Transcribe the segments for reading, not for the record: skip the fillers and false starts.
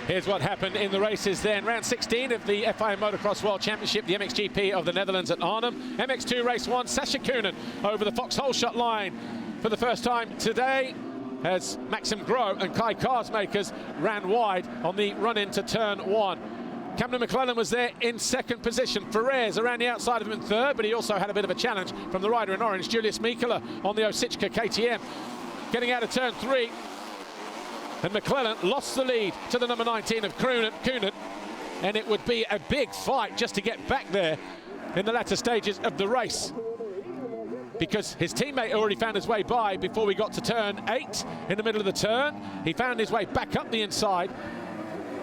Here's what happened in the races then. Round 16 of the FIA Motocross World Championship, the MXGP of the Netherlands at Arnhem. MX2 race 1, Sascha Koenen over the Vauxhall shot line for the first time today, as Maxim Gros and Kai Karsmakers ran wide on the run into turn 1. Camden McClellan was there in second position. Ferrez around the outside of him in third, but he also had a bit of a challenge from the rider in orange, Julius Mikela, on the Osichka KTM. Getting out of turn 3, and McClellan lost the lead to the number 19 of Koenen, and it would be a big fight just to get back there in the latter stages of the race, because his teammate already found his way by before we got to turn 8 in the middle of the turn. He found his way back up the inside.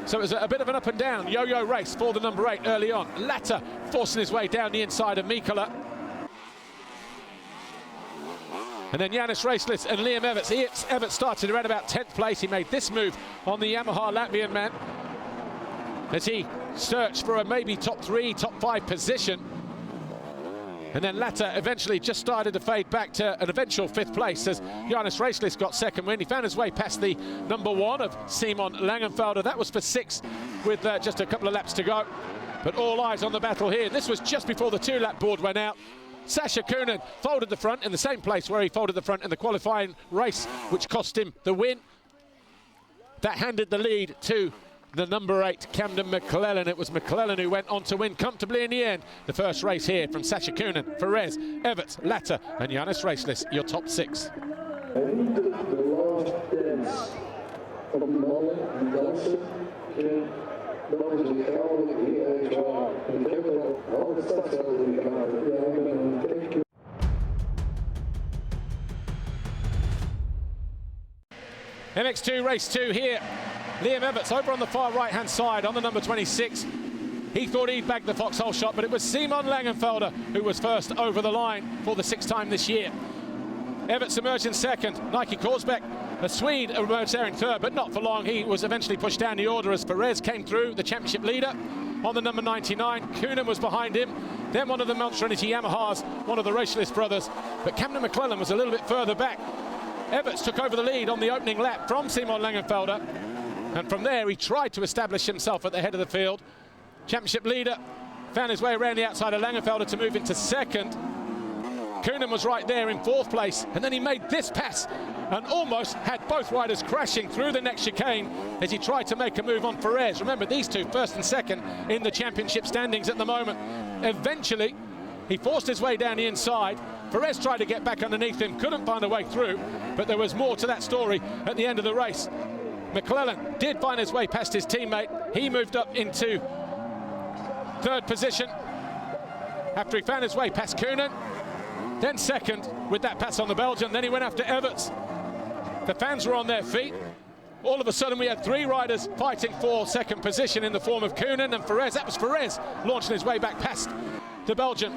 So it was a bit of an up and down yo-yo race for the number 8 early on. Latter forcing his way down the inside of Mikela. And then Janis Racelis and Liam Everts. Everts started around about 10th place. He made this move on the Yamaha Latvian man as he searched for a maybe top 3, top 5 position. And then Latter eventually just started to fade back to an eventual 5th place as Janis Racelis got second win. He found his way past the number 1 of Simon Langenfelder. That was for 6 with just a couple of laps to go. But all eyes on the battle here. This was just before the 2-lap board went out. Sascha Koenen folded the front in the same place where he folded the front in the qualifying race, which cost him the win. That handed the lead to the number 8, Camden McClellan. It was McClellan who went on to win comfortably in the end. The first race here from Sascha Koenen, Ferrez, Everts, Latter and Janis Racelis, your top 6. And the last dance from Malle en dansen. Dan is het gouden EXA. En ik heb er al het stadsveld in de kamer. Ja, ik ben een teken. MX2 race 2 here. Liam Everts over on the far right-hand side on the number 26. He thought he'd bagged the Vauxhall shot, but it was Simon Langenfelder who was first over the line for the 6th time this year. Everts emerged in second. Nike Korsbeck, a Swede, emerged there in third, but not for long. He was eventually pushed down the order as Perez came through, the championship leader, on the number 99. Koenen was behind him. Then one of the Monster Energy Yamahas, one of the Racialist brothers. But Camden McClellan was a little bit further back. Everts took over the lead on the opening lap from Simon Langenfelder. And from there, he tried to establish himself at the head of the field. Championship leader found his way around the outside of Langenfelder to move into second. Koenen was right there in 4th place, and then he made this pass and almost had both riders crashing through the next chicane as he tried to make a move on Ferrez. Remember, these two, 1st and 2nd in the championship standings at the moment. Eventually, he forced his way down the inside. Ferrez tried to get back underneath him, couldn't find a way through, but there was more to that story at the end of the race. McClellan did find his way past his teammate. He moved up into 3rd position after he found his way past Koenen. Then 2nd with that pass on the Belgian. Then he went after Everts. The fans were on their feet. All of a sudden we had 3 riders fighting for 2nd position in the form of Koenen and Ferrez. That was Ferrez launching his way back past the Belgian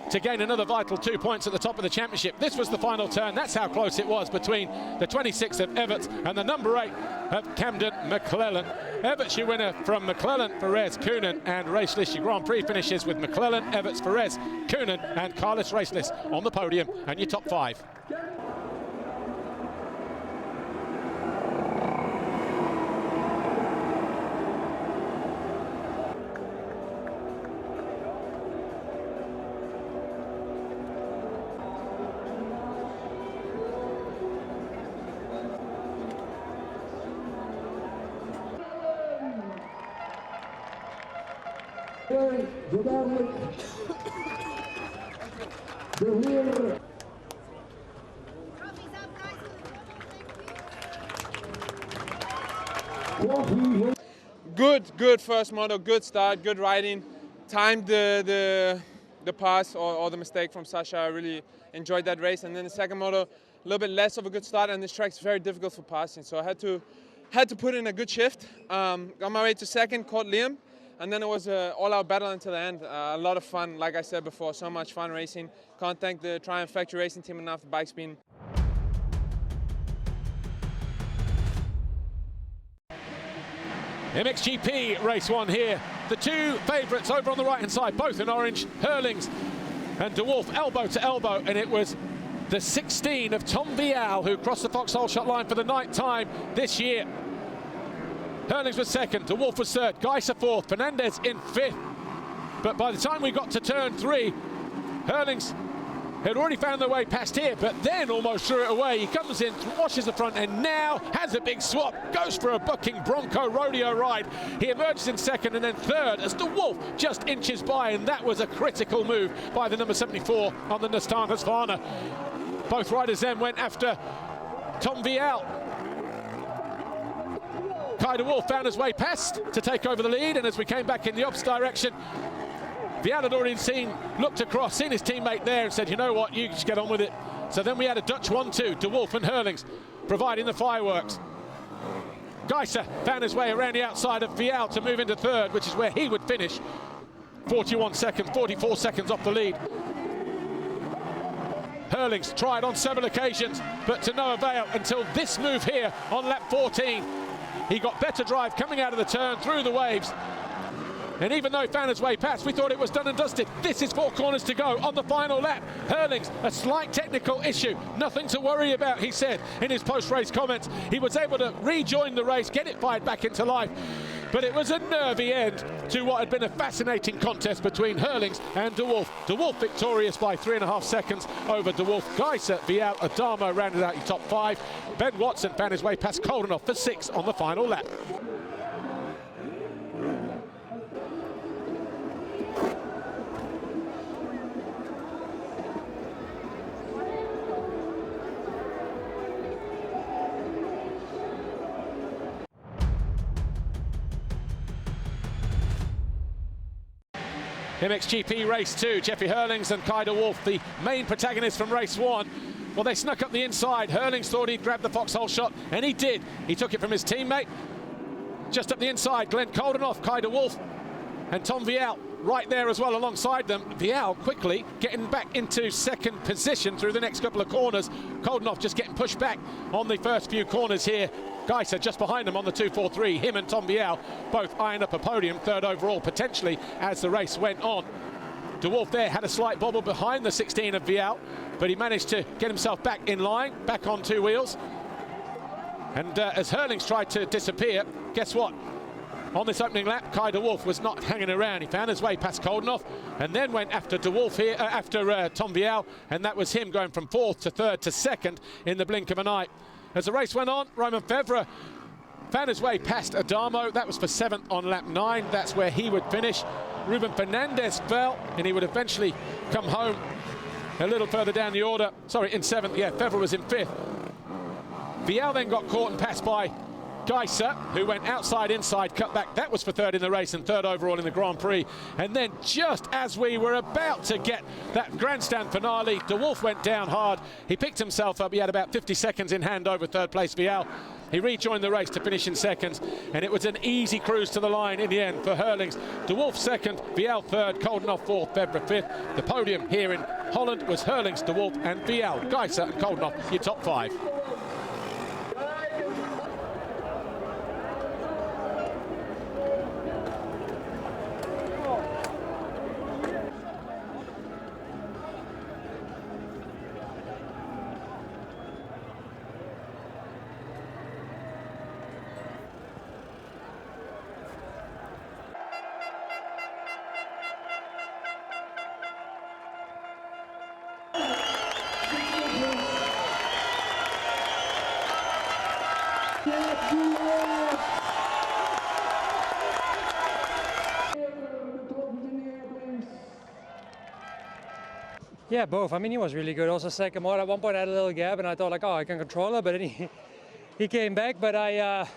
to gain another vital 2 points at the top of the championship. This was the final turn. That's how close it was between the 26 of Everts and the number 8 of Camden McClellan. Everts, your winner from McClellan, Ferrez, Koenen and Racelis. Your Grand Prix finishes with McClellan, Everts, Ferrez, Koenen and Carlos Racelis on the podium and your top 5. Zo dadelijk de heer. Good first moto, good start, good riding. Timed the pass or the mistake from Sascha. I really enjoyed that race. And then the second moto, a little bit less of a good start, and this track's very difficult for passing. So I had to put in a good shift. Got my way to second, caught Liam. And then it was an all-out battle until the end. A lot of fun, like I said before, so much fun racing. Can't thank the Triumph Factory Racing team enough. The bike's been MXGP race 1 here. The 2 favourites over on the right-hand side, both in orange, Hurlings and De Wolf elbow to elbow, and it was the 16 of Tom Vial who crossed the Vauxhall shot line for the 9th time this year. Hurlings was second, De Wolf was third, Geiser fourth, Fernandez in fifth. But by the time we got to turn 3, Hurlings had already found their way past here, but then almost threw it away. He comes in, washes the front end, now has a big swap, goes for a bucking Bronco rodeo ride. He emerges in second and then third as De Wolf just inches by, and that was a critical move by the number 74 on the Nissan Husqvarna. Both riders then went after Tom Vial. Kai De Wolf found his way past to take over the lead, and as we came back in the opposite direction, Vial had already looked across, seen his teammate there and said, you know what, you just get on with it. So then we had a Dutch 1-2, De Wolf and Hurlings providing the fireworks. Geiser found his way around the outside of Vial to move into third, which is where he would finish. 44 seconds off the lead. Hurlings tried on several occasions, but to no avail until this move here on lap 14. He got better drive coming out of the turn through the waves. And even though he found his way past, we thought it was done and dusted. This is 4 corners to go on the final lap. Hurlings, a slight technical issue. Nothing to worry about, he said in his post-race comments. He was able to rejoin the race, get it fired back into life. But it was a nervy end to what had been a fascinating contest between Hurlings and De Wolf. De Wolf victorious by 3.5 seconds over De Wolf. Geiser, Vial, Adamo rounded out your top 5. Ben Watson found his way past Koldenoff for 6 on the final lap. MXGP Race 2, Jeffrey Hurlings and Kai De Wolf, the main protagonists from Race 1. Well, they snuck up the inside. Hurlings thought he'd grab the foxhole shot, and he did. He took it from his teammate. Just up the inside, Glenn Koldenoff, Kai De Wolf, and Tom Vial right there as well alongside them. Vial quickly getting back into second position through the next couple of corners. Koldenoff just getting pushed back on the first few corners here. Geiser just behind them on the 2-4-3. Him and Tom Vial both eyeing up a podium, third overall potentially as the race went on. De Wolf there had a slight bobble behind the 16 of Vial, but he managed to get himself back in line, back on 2 wheels. And as Hurlings tried to disappear, guess what? On this opening lap, Kai De Wolf was not hanging around. He found his way past Koldenoff and then went after De Wolf here, after Tom Vial, and that was him going from 4th to 3rd to 2nd in the blink of an eye. As the race went on, Roman Fevre found his way past Adamo. That was for 7th on lap 9. That's where he would finish. Ruben Fernandez fell, and he would eventually come home a little further down the order. Sorry, in 7th. Yeah, Fevre was in 5th. Vial then got caught and passed by Geiser, who went outside, inside, cut back. That was for 3rd in the race and 3rd overall in the Grand Prix. And then just as we were about to get that grandstand finale, De Wolf went down hard. He picked himself up. He had about 50 seconds in hand over 3rd place Vial. He rejoined the race to finish in 2nd, and it was an easy cruise to the line in the end for Hurlings. De Wolf 2nd, Vial 3rd, Koldenoff 4th, Fevre 5th. The podium here in Holland was Hurlings, De Wolf and Vial. Geiser and Koldenoff, your top 5. Yeah, both. I mean, he was really good. Also, second motor at one point I had a little gap, and I thought like, oh, I can control it, but then he came back. But I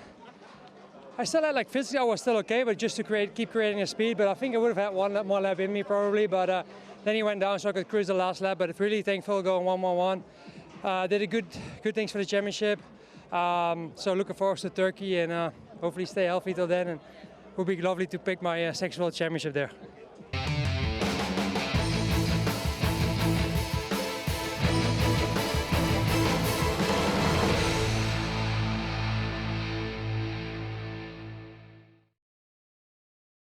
still had like physically I was still okay, but just to keep creating a speed. But I think I would have had one more lap in me probably. But then he went down, so I could cruise the last lap. But really thankful going 1-1-1. Did a good things for the championship. So looking forward to Turkey and hopefully stay healthy till then. And it would be lovely to pick my second world championship there.